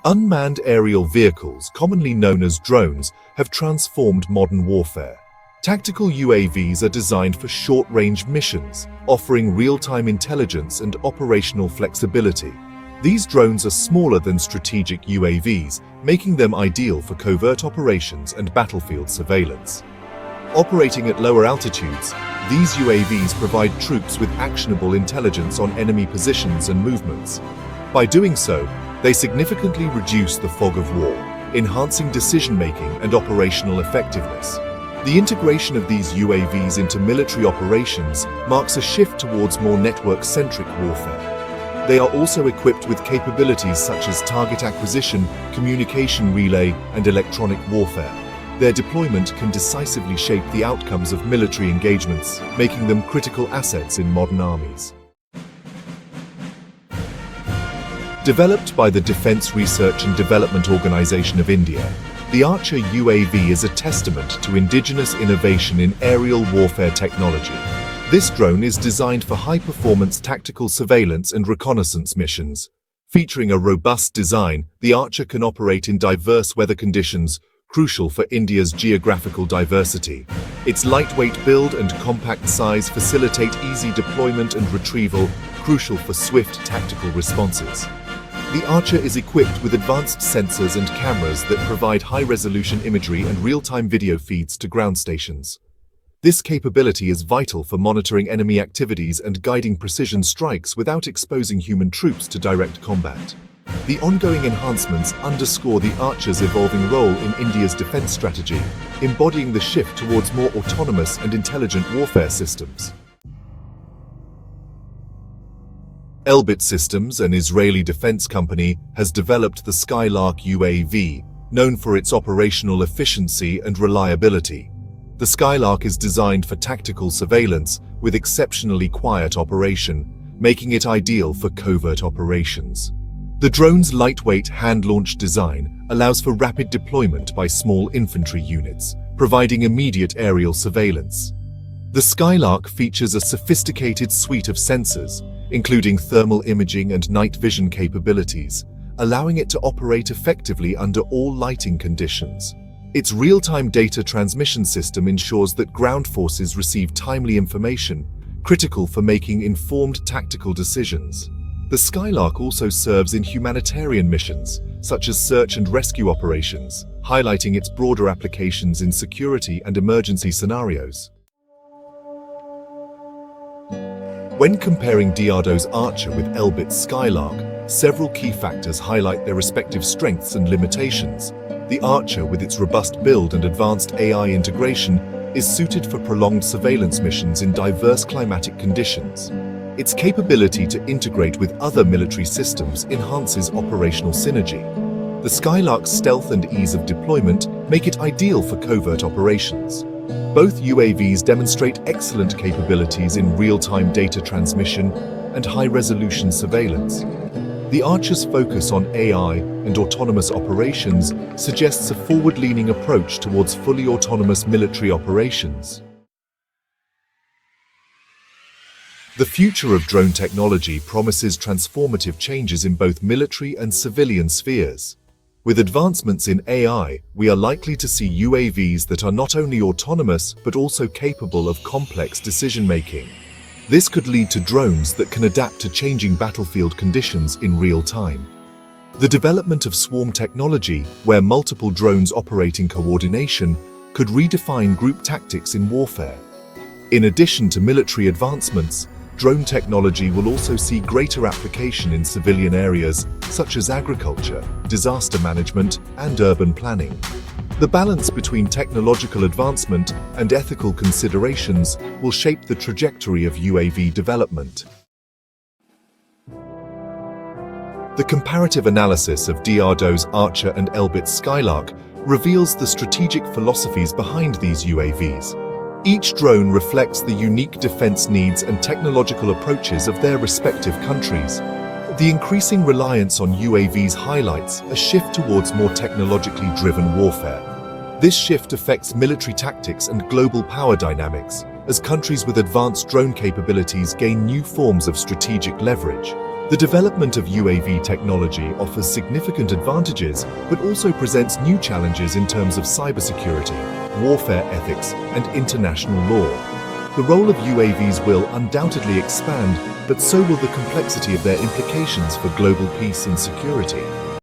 Unmanned aerial vehicles, commonly known as drones, have transformed modern warfare. Tactical UAVs are designed for short-range missions, offering real-time intelligence and operational flexibility. These drones are smaller than strategic UAVs, making them ideal for covert operations and battlefield surveillance. Operating at lower altitudes, these UAVs provide troops with actionable intelligence on enemy positions and movements. By doing so, they significantly reduce the fog of war, enhancing decision-making and operational effectiveness. The integration of these UAVs into military operations marks a shift towards more network-centric warfare. They are also equipped with capabilities such as target acquisition, communication relay, and electronic warfare. Their deployment can decisively shape the outcomes of military engagements, making them critical assets in modern armies. Developed by the Defence Research and Development Organisation of India, the Archer UAV is a testament to indigenous innovation in aerial warfare technology. This drone is designed for high-performance tactical surveillance and reconnaissance missions. Featuring a robust design, the Archer can operate in diverse weather conditions, crucial for India's geographical diversity. Its lightweight build and compact size facilitate easy deployment and retrieval, crucial for swift tactical responses. The Archer is equipped with advanced sensors and cameras that provide high-resolution imagery and real-time video feeds to ground stations. This capability is vital for monitoring enemy activities and guiding precision strikes without exposing human troops to direct combat. The ongoing enhancements underscore the Archer's evolving role in India's defense strategy, embodying the shift towards more autonomous and intelligent warfare systems. Elbit Systems, an Israeli defense company, has developed the Skylark UAV, known for its operational efficiency and reliability. The Skylark is designed for tactical surveillance with exceptionally quiet operation, making it ideal for covert operations. The drone's lightweight hand-launched design allows for rapid deployment by small infantry units, providing immediate aerial surveillance. The Skylark features a sophisticated suite of sensors, including thermal imaging and night vision capabilities, allowing it to operate effectively under all lighting conditions. Its real-time data transmission system ensures that ground forces receive timely information, critical for making informed tactical decisions. The Skylark also serves in humanitarian missions, such as search and rescue operations, highlighting its broader applications in security and emergency scenarios. When comparing DRDO's Archer with Elbit's Skylark, several key factors highlight their respective strengths and limitations. The Archer, with its robust build and advanced AI integration, is suited for prolonged surveillance missions in diverse climatic conditions. Its capability to integrate with other military systems enhances operational synergy. The Skylark's stealth and ease of deployment make it ideal for covert operations. Both UAVs demonstrate excellent capabilities in real-time data transmission and high-resolution surveillance. The Archer's focus on AI and autonomous operations suggests a forward-leaning approach towards fully autonomous military operations. The future of drone technology promises transformative changes in both military and civilian spheres. With advancements in AI, we are likely to see UAVs that are not only autonomous but also capable of complex decision-making. This could lead to drones that can adapt to changing battlefield conditions in real time. The development of swarm technology, where multiple drones operate in coordination, could redefine group tactics in warfare. In addition to military advancements, drone technology will also see greater application in civilian areas such as agriculture, disaster management, and urban planning. The balance between technological advancement and ethical considerations will shape the trajectory of UAV development. The comparative analysis of DRDO's Archer and Elbit Skylark reveals the strategic philosophies behind these UAVs. Each drone reflects the unique defense needs and technological approaches of their respective countries. The increasing reliance on UAVs highlights a shift towards more technologically driven warfare. This shift affects military tactics and global power dynamics, as countries with advanced drone capabilities gain new forms of strategic leverage. The development of UAV technology offers significant advantages, but also presents new challenges in terms of cybersecurity, warfare ethics, and international law. The role of UAVs will undoubtedly expand, but so will the complexity of their implications for global peace and security.